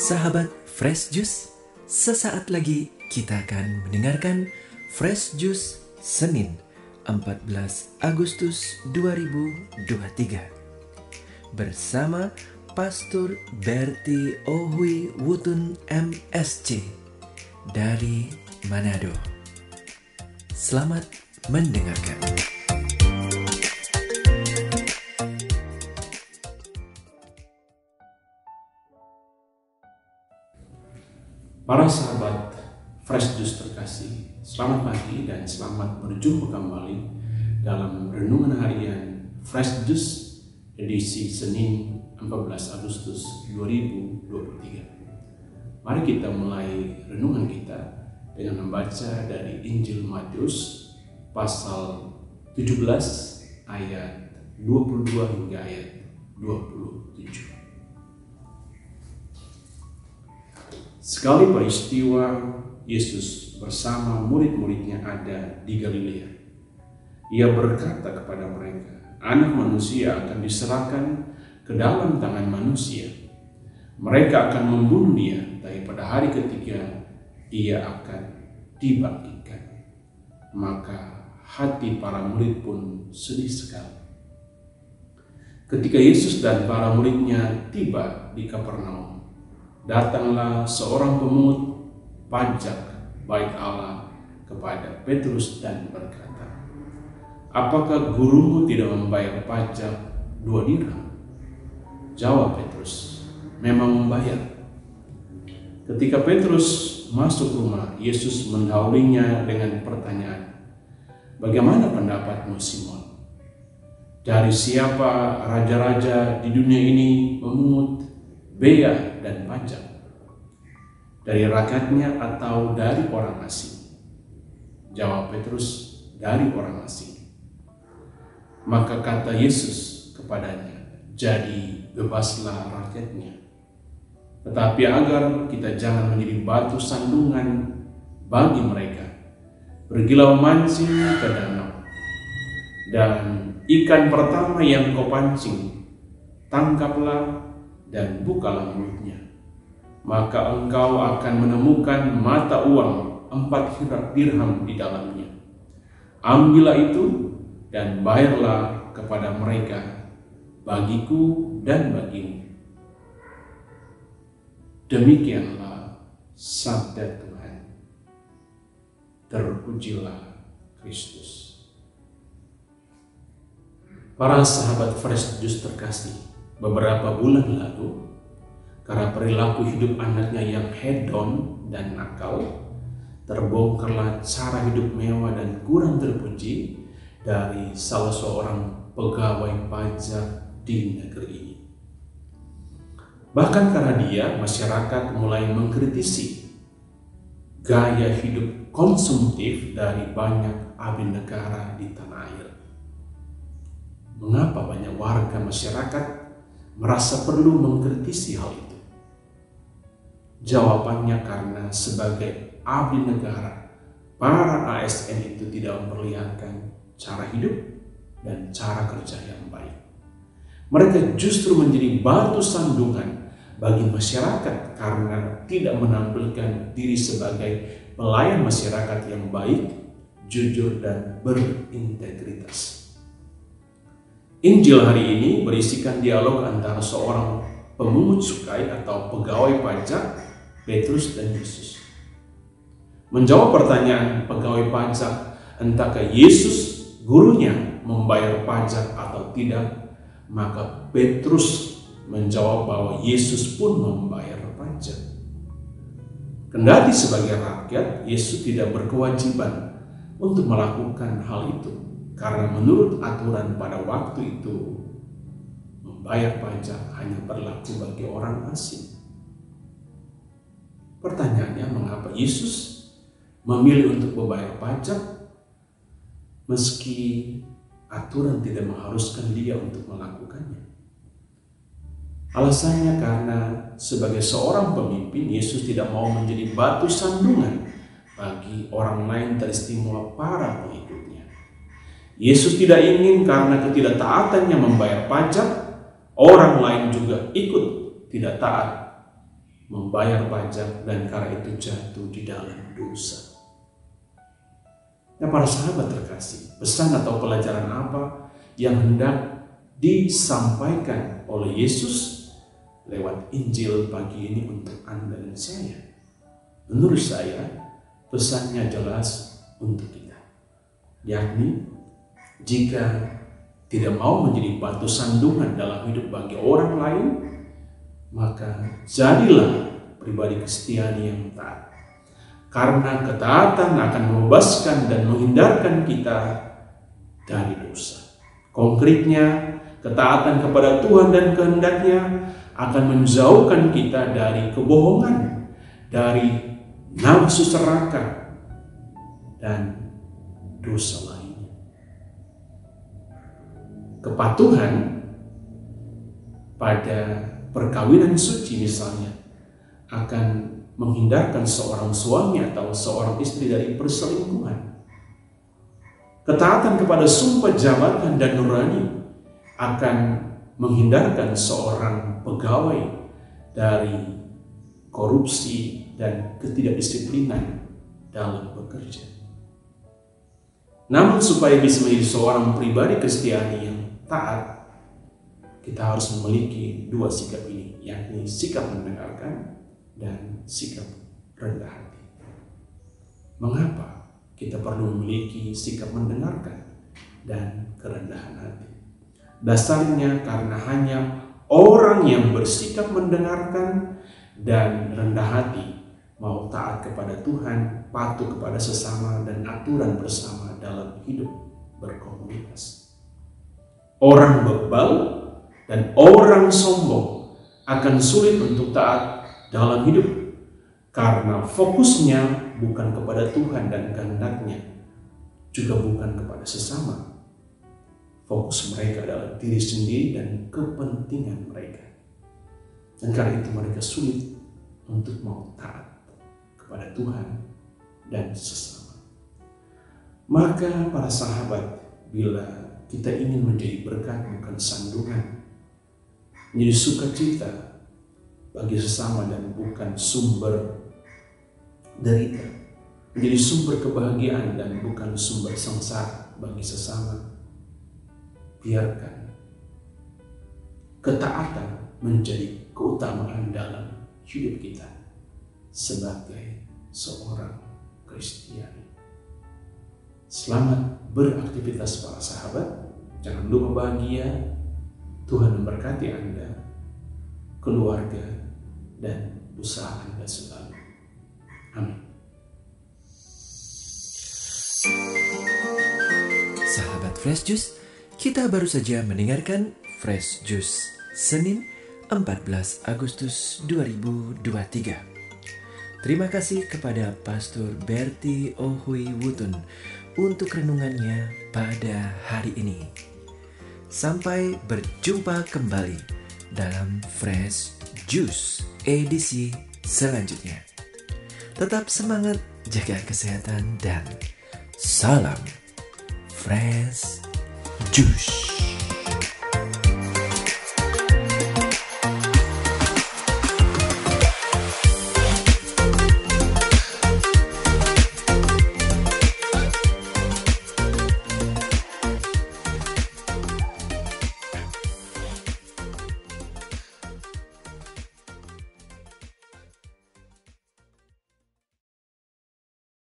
Sahabat Fresh Juice, sesaat lagi kita akan mendengarkan Fresh Juice Senin 14 Agustus 2023 bersama Pastor Berti Ohui Wutun MSC dari Manado. Selamat mendengarkan. Para sahabat Fresh Juice terkasih, selamat pagi dan selamat berjumpa kembali dalam Renungan Harian Fresh Juice edisi Senin 14 Agustus 2023. Mari kita mulai renungan kita dengan membaca dari Injil Matius pasal 17 ayat 22 hingga ayat 27. Sekali peristiwa Yesus bersama murid-muridnya ada di Galilea. Ia berkata kepada mereka, Anak manusia akan diserahkan ke dalam tangan manusia. Mereka akan membunuh dia, tapi pada hari ketiga ia akan dibangkitkan. Maka hati para murid pun sedih sekali. Ketika Yesus dan para muridnya tiba di Kapernaum, datanglah seorang pemungut pajak bait Allah kepada Petrus dan berkata, Apakah gurumu tidak membayar pajak 2 dirham? Jawab Petrus, Memang membayar. Ketika Petrus masuk rumah, Yesus mendahulunya dengan pertanyaan, Bagaimana pendapatmu Simon? Dari siapa raja-raja di dunia ini memungut bea dan pajak? Dari rakyatnya atau dari orang asing? Jawab Petrus, dari orang asing. Maka kata Yesus kepadanya, Jadi bebaslah rakyatnya. Tetapi agar kita jangan menjadi batu sandungan bagi mereka, pergilah memancing ke danau, dan ikan pertama yang kau pancing, tangkaplah dan bukalah mulutnya. Maka engkau akan menemukan mata uang 4 dirham di dalamnya. Ambillah itu dan bayarlah kepada mereka, bagiku dan bagimu. Demikianlah sabda Tuhan. Terpujilah Kristus. Para sahabat Fresh Juice terkasih, beberapa bulan lalu, karena perilaku hidup anaknya yang hedon dan nakal, terbongkarlah cara hidup mewah dan kurang terpuji dari salah seorang pegawai pajak di negeri ini. Bahkan karena dia, masyarakat mulai mengkritisi gaya hidup konsumtif dari banyak abdi negara di tanah air. Mengapa banyak warga masyarakat merasa perlu mengkritisi hal itu? Jawabannya karena sebagai abdi negara, para ASN itu tidak memperlihatkan cara hidup dan cara kerja yang baik. Mereka justru menjadi batu sandungan bagi masyarakat karena tidak menampilkan diri sebagai pelayan masyarakat yang baik, jujur, dan berintegritas. Injil hari ini berisikan dialog antara seorang pemungut cukai atau pegawai pajak, Petrus dan Yesus. Menjawab pertanyaan pegawai pajak, entahkah Yesus gurunya membayar pajak atau tidak, maka Petrus menjawab bahwa Yesus pun membayar pajak. Kendati sebagai rakyat, Yesus tidak berkewajiban untuk melakukan hal itu, karena menurut aturan pada waktu itu, membayar pajak hanya berlaku bagi orang asing. Pertanyaannya, mengapa Yesus memilih untuk membayar pajak meski aturan tidak mengharuskan dia untuk melakukannya? Alasannya karena sebagai seorang pemimpin, Yesus tidak mau menjadi batu sandungan bagi orang lain, teristimewa para pengikutnya. Yesus tidak ingin karena ketidaktaatannya membayar pajak, orang lain juga ikut tidak taat membayar pajak, dan karena itu jatuh di dalam dosa. Nah, para sahabat terkasih, pesan atau pelajaran apa yang hendak disampaikan oleh Yesus lewat Injil pagi ini untuk Anda dan saya? Menurut saya, pesannya jelas untuk kita, yakni jika tidak mau menjadi batu sandungan dalam hidup bagi orang lain, maka jadilah pribadi Kristiani yang taat. Karena ketaatan akan membebaskan dan menghindarkan kita dari dosa. Konkretnya, ketaatan kepada Tuhan dan kehendaknya akan menjauhkan kita dari kebohongan, dari nafsu serakah, dan dosa lainnya. Kepatuhan pada perkawinan suci misalnya akan menghindarkan seorang suami atau seorang istri dari perselingkuhan. Ketaatan kepada sumpah jabatan dan nurani akan menghindarkan seorang pegawai dari korupsi dan ketidakdisiplinan dalam bekerja. Namun supaya bisa menjadi seorang pribadi Kristiani yang taat, kita harus memiliki dua sikap ini, yakni sikap mendengarkan dan sikap rendah hati. Mengapa kita perlu memiliki sikap mendengarkan dan kerendahan hati? Dasarnya karena hanya orang yang bersikap mendengarkan dan rendah hati mau taat kepada Tuhan, patuh kepada sesama, dan aturan bersama dalam hidup berkomunitas. Orang bebal dan orang sombong akan sulit untuk taat dalam hidup karena fokusnya bukan kepada Tuhan dan kehendaknya, juga bukan kepada sesama. Fokus mereka adalah diri sendiri dan kepentingan mereka. Dan karena itu mereka sulit untuk mau taat kepada Tuhan dan sesama. Maka para sahabat, bila kita ingin menjadi berkat bukan sandungan, menjadi sukacita bagi sesama dan bukan sumber derita, menjadi sumber kebahagiaan dan bukan sumber sengsara bagi sesama, biarkan ketaatan menjadi keutamaan dalam hidup kita sebagai seorang Kristiani. Selamat beraktivitas para sahabat, jangan lupa bahagia. Tuhan memberkati Anda, keluarga, dan usaha Anda selalu. Amin. Sahabat Fresh Juice, kita baru saja mendengarkan Fresh Juice Senin 14 Agustus 2023. Terima kasih kepada Pastor Berti Ohui Wutun untuk renungannya pada hari ini. Sampai berjumpa kembali dalam Fresh Juice edisi selanjutnya. Tetap semangat, jaga kesehatan, dan salam Fresh Juice.